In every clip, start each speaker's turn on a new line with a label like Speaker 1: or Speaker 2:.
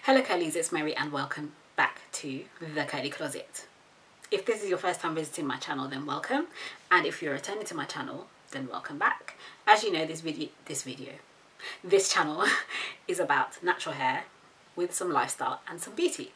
Speaker 1: Hello curlies, it's Mary and welcome back to the Curly Closet. If this is your first time visiting my channel, then welcome, and if you're returning to my channel, then welcome back. As you know, this channel is about natural hair with some lifestyle and some beauty.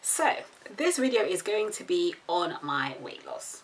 Speaker 1: So this video is going to be on my weight loss.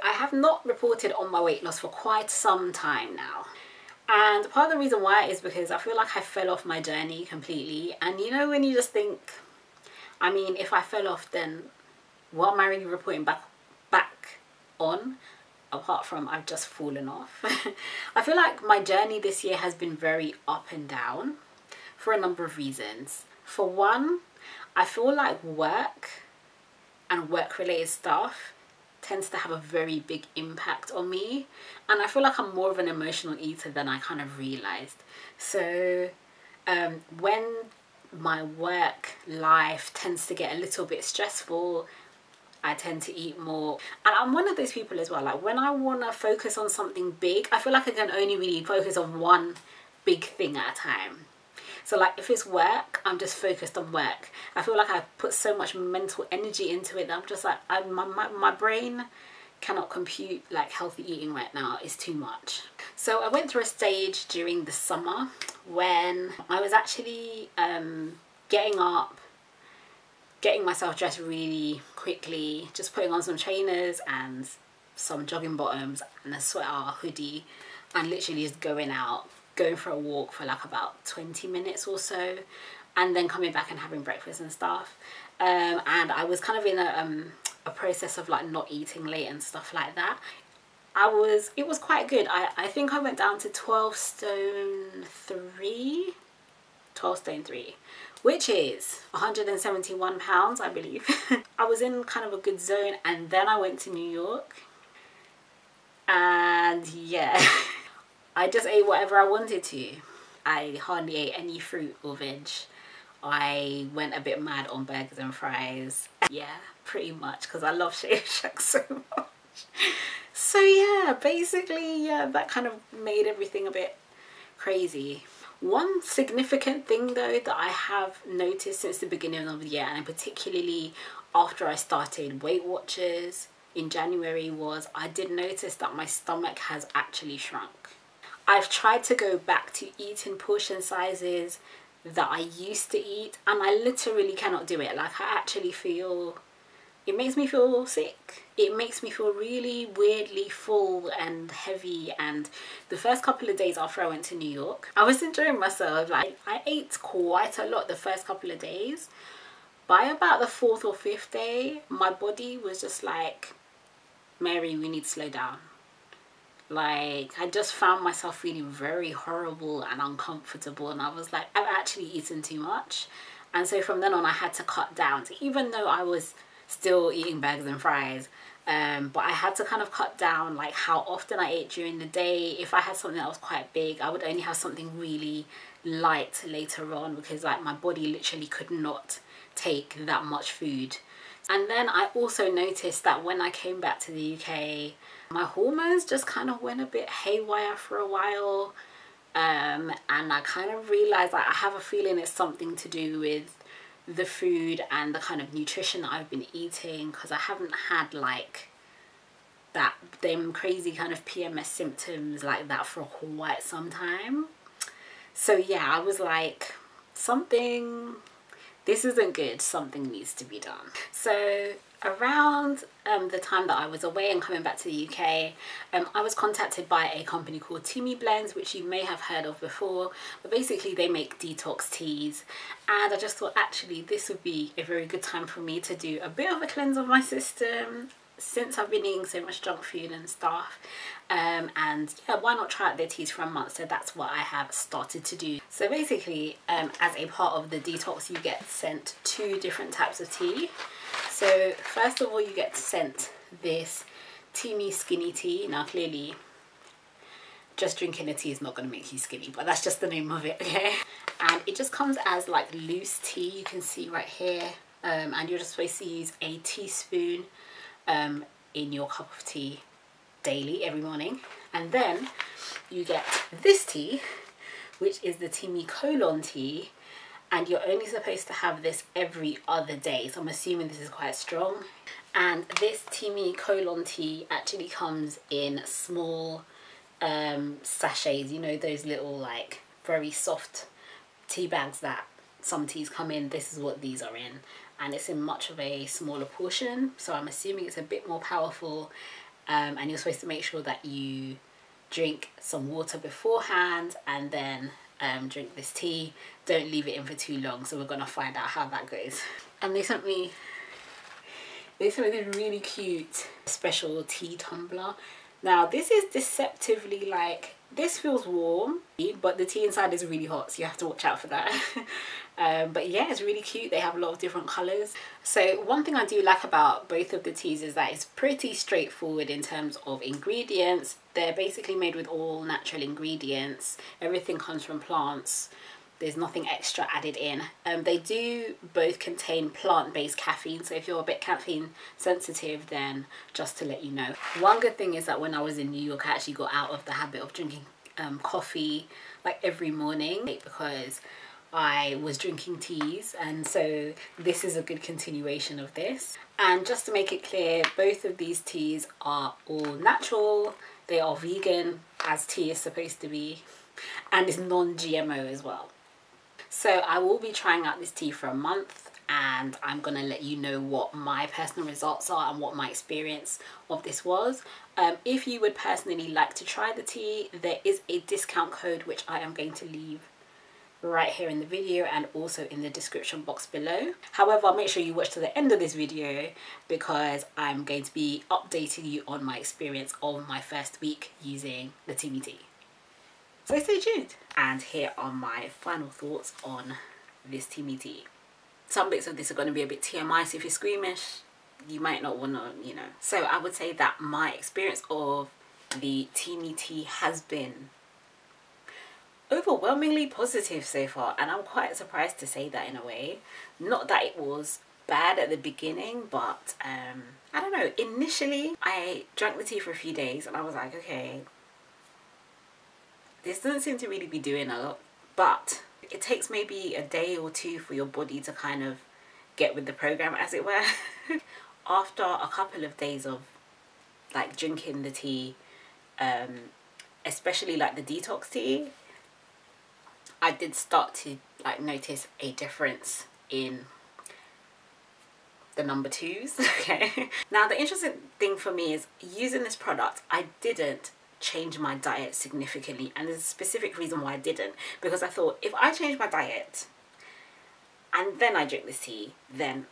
Speaker 1: I have not reported on my weight loss for quite some time now. And part of the reason why is because I feel like I fell off my journey completely. And you know when you just think, I mean, if I fell off, then what am I really reporting back on? Apart from I've just fallen off. I feel like my journey this year has been very up and down for a number of reasons. For one, I feel like work and work related stuff tends to have a very big impact on me, and I feel like I'm more of an emotional eater than I kind of realized. So when my work life tends to get a little bit stressful, I tend to eat more. And I'm one of those people as well, like when I want to focus on something big, I feel like I can only really focus on one big thing at a time. So like if it's work, I'm just focused on work. I feel like I put so much mental energy into it that I'm just like, my brain cannot compute like healthy eating right now. It's too much. So I went through a stage during the summer when I was actually getting up, getting myself dressed really quickly, just putting on some trainers and some jogging bottoms and a sweater, hoodie, and literally just going out, going for a walk for like about 20 minutes or so, and then coming back and having breakfast and stuff. And I was kind of in a process of like not eating late and stuff like that. It was quite good. I think I went down to 12 stone 3, which is 171 pounds, I believe. I was in kind of a good zone, and then I went to New York, and yeah. I just ate whatever I wanted to. I hardly ate any fruit or veg. I went a bit mad on burgers and fries. Yeah, pretty much, because I love Shake Shack so much. So yeah, basically, yeah, that kind of made everything a bit crazy. One significant thing though that I have noticed since the beginning of the year, and particularly after I started Weight Watchers in January, was I did notice that my stomach has actually shrunk. I've tried to go back to eating portion sizes that I used to eat, and I literally cannot do it. Like I actually feel, it makes me feel sick. It makes me feel really weirdly full and heavy. And the first couple of days after I went to New York, I was enjoying myself. Like I ate quite a lot the first couple of days. By about the 4th or 5th day, my body was just like, Mary, we need to slow down. Like I just found myself feeling very horrible and uncomfortable, and I was like, I've actually eaten too much. And so from then on I had to cut down. So even though I was still eating burgers and fries, but I had to kind of cut down like how often I ate during the day. If I had something that was quite big, I would only have something really light later on, because like my body literally could not take that much food. And then I also noticed that when I came back to the UK, my hormones just kind of went a bit haywire for a while, and I kind of realized that I have a feeling it's something to do with the food and the kind of nutrition that I've been eating, because I haven't had like them crazy kind of PMS symptoms like that for quite some time. So yeah, I was like, this isn't good, something needs to be done. So around the time that I was away and coming back to the UK, I was contacted by a company called Teami Blends, which you may have heard of before, but basically they make detox teas, and I just thought actually this would be a very good time for me to do a bit of a cleanse of my system since I've been eating so much junk food and stuff. And yeah, why not try out their teas for a month? So that's what I have started to do. So basically, as a part of the detox, you get sent 2 different types of tea. So first of all, you get sent this Teami Skinny tea. Now clearly, just drinking a tea is not going to make you skinny, but that's just the name of it, okay? And it just comes as like loose tea, you can see right here. And you're just supposed to use a teaspoon in your cup of tea daily, every morning. And then you get this tea, which is the Teami Colon tea, and you're only supposed to have this every other day, so I'm assuming this is quite strong. And this Teami Colon tea actually comes in small sachets, you know, those little like very soft tea bags that some teas come in. This is what these are in, and it's in much of a smaller portion, so I'm assuming it's a bit more powerful. And you're supposed to make sure that you drink some water beforehand and then drink this tea. Don't leave it in for too long, so we're gonna find out how that goes. And they sent me this really cute special tea tumbler. Now this is deceptively like, this feels warm, but the tea inside is really hot, so you have to watch out for that. But yeah, it's really cute. They have a lot of different colours. So one thing I do like about both of the teas is that it's pretty straightforward in terms of ingredients. They're basically made with all natural ingredients. Everything comes from plants. There's nothing extra added in. They do both contain plant-based caffeine, so if you're a bit caffeine sensitive, then just to let you know. One good thing is that when I was in New York, I actually got out of the habit of drinking coffee like every morning, because I was drinking teas, and so this is a good continuation of this. And just to make it clear, both of these teas are all natural. They are vegan, as tea is supposed to be, and it's non-GMO as well. So I will be trying out this tea for a month, and I'm gonna let you know what my personal results are and what my experience of this was. If you would personally like to try the tea, there is a discount code which I am going to leave right here in the video and also in the description box below. However, make sure you watch to the end of this video, because I'm going to be updating you on my experience of my first week using the Teami tea. So stay tuned. And here are my final thoughts on this Teami tea. Some bits of this are going to be a bit TMI, so if you're squeamish, you might not want to, you know. So I would say that my experience of the Teami tea has been overwhelmingly positive so far, and I'm quite surprised to say that in a way. Not that it was bad at the beginning, but I don't know, initially I drank the tea for a few days and I was like, okay, this doesn't seem to really be doing a lot, but it takes maybe a day or two for your body to kind of get with the program, as it were. After a couple of days of like drinking the tea, especially like the detox tea, I did start to like notice a difference in the number twos. Okay. Now the interesting thing for me is, using this product, I didn't change my diet significantly, and there's a specific reason why I didn't, because I thought if I change my diet and then I drink this tea, then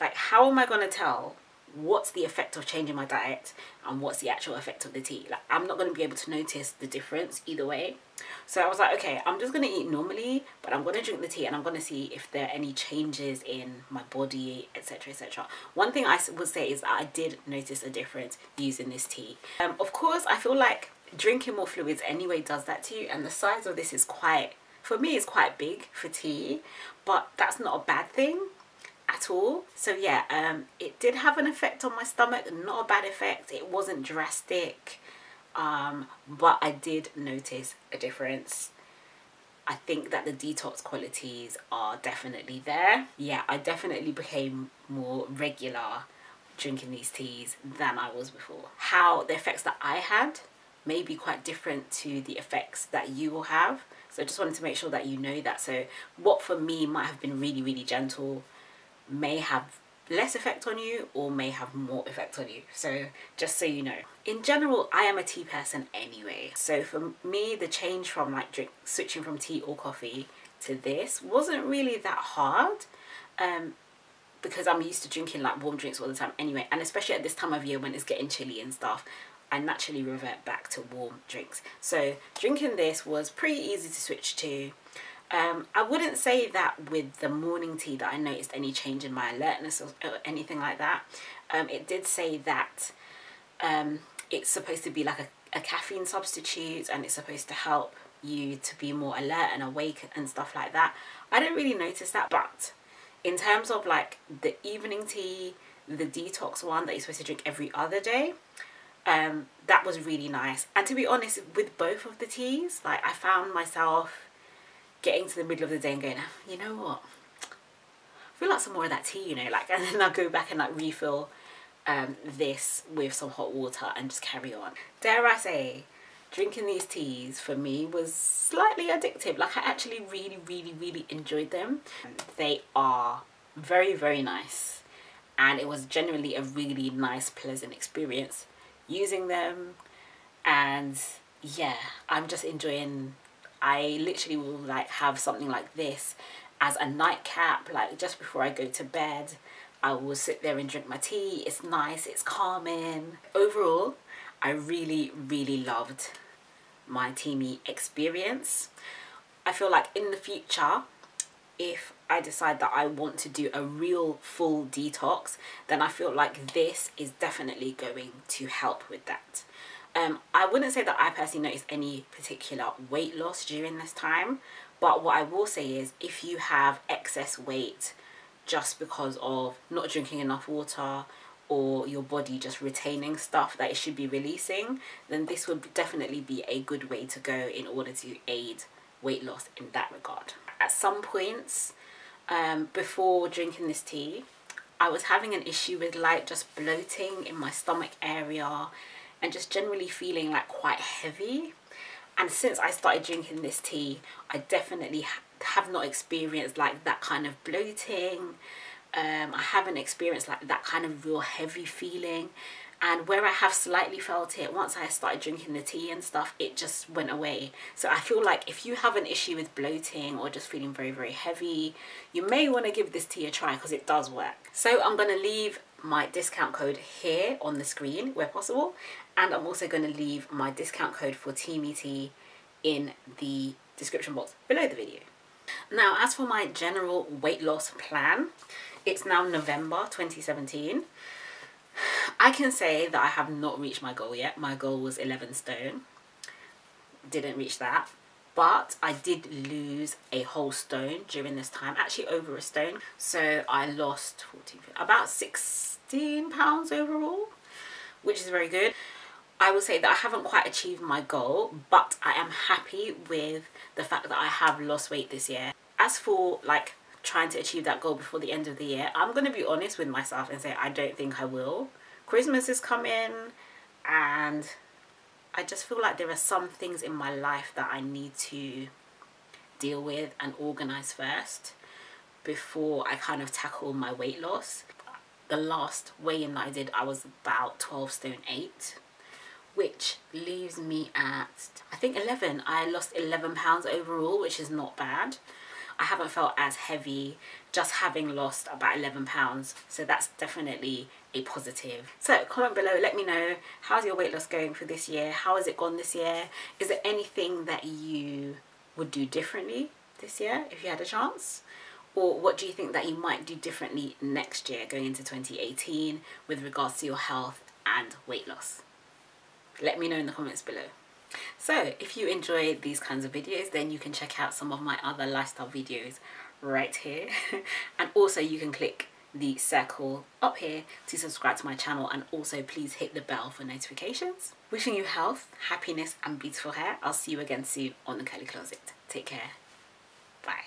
Speaker 1: like how am I going to tell what's the effect of changing my diet and what's the actual effect of the tea? Like I'm not going to be able to notice the difference either way. So I was like, okay, I'm just going to eat normally, but I'm going to drink the tea and I'm going to see if there are any changes in my body, etc, etc. One thing I would say is that I did notice a difference using this tea. Of course, I feel like drinking more fluids anyway does that to you, and the size of this is quite, for me, is quite big for tea, but that's not a bad thing at all. So yeah, it did have an effect on my stomach, not a bad effect. It wasn't drastic, but I did notice a difference. I think that the detox qualities are definitely there. Yeah, I definitely became more regular drinking these teas than I was before. How the effects that I had may be quite different to the effects that you will have, so I just wanted to make sure that you know that. So what for me might have been really, really gentle may have less effect on you or may have more effect on you, so just so you know. In general, I am a tea person anyway, so for me the change from like switching from tea or coffee to this wasn't really that hard, because I'm used to drinking like warm drinks all the time anyway, and especially at this time of year when it's getting chilly and stuff, I naturally revert back to warm drinks. So drinking this was pretty easy to switch to. I wouldn't say that with the morning tea that I noticed any change in my alertness or anything like that. It did say that it's supposed to be like a caffeine substitute, and it's supposed to help you to be more alert and awake and stuff like that. I didn't really notice that, but in terms of like the evening tea, the detox one that you're supposed to drink every other day, that was really nice. And to be honest, with both of the teas, like I found myself getting to the middle of the day and going, you know what, I feel like some more of that tea, you know, like, and then I'll go back and like refill this with some hot water and just carry on. Dare I say, drinking these teas for me was slightly addictive. Like, I actually really enjoyed them. They are very, very nice, and it was generally a really nice, pleasant experience using them. And yeah, I'm just enjoying. I literally will like have something like this as a nightcap, like just before I go to bed. I will sit there and drink my tea. It's nice, it's calming. Overall, I really loved my Teami experience. I feel like in the future, if I decide that I want to do a real full detox, then I feel like this is definitely going to help with that. I wouldn't say that I personally noticed any particular weight loss during this time, but what I will say is if you have excess weight just because of not drinking enough water, or your body just retaining stuff that it should be releasing, then this would definitely be a good way to go in order to aid weight loss in that regard. At some points before drinking this tea, I was having an issue with like just bloating in my stomach area and just generally feeling like quite heavy. And since I started drinking this tea, I definitely have not experienced like that kind of bloating. I haven't experienced like that kind of real heavy feeling, and where I have slightly felt it, once I started drinking the tea and stuff, it just went away. So I feel like if you have an issue with bloating or just feeling very heavy, you may want to give this tea a try because it does work. So I'm going to leave my discount code here on the screen where possible, and I'm also going to leave my discount code for Teami Tea in the description box below the video. Now, as for my general weight loss plan, it's now November 2017. I can say that I have not reached my goal yet. My goal was 11 stone. Didn't reach that. But I did lose a whole stone during this time. Actually over a stone. So I lost about 16 pounds overall, which is very good. I will say that I haven't quite achieved my goal, but I am happy with the fact that I have lost weight this year. As for like trying to achieve that goal before the end of the year, I'm going to be honest with myself and say I don't think I will. Christmas is coming and I just feel like there are some things in my life that I need to deal with and organize first before I kind of tackle my weight loss. The last weigh-in that I did, I was about 12 stone 8, which leaves me at, I think 11. I lost 11 pounds overall, which is not bad. I haven't felt as heavy just having lost about 11 pounds. So that's definitely a positive. So comment below, let me know, how's your weight loss going for this year? How has it gone this year? Is there anything that you would do differently this year if you had a chance? Or what do you think that you might do differently next year going into 2018 with regards to your health and weight loss? Let me know in the comments below. So if you enjoy these kinds of videos, then you can check out some of my other lifestyle videos right here. And also you can click the circle up here to subscribe to my channel, and also please hit the bell for notifications. Wishing you health, happiness and beautiful hair. I'll see you again soon on the Curly Closet. Take care. Bye.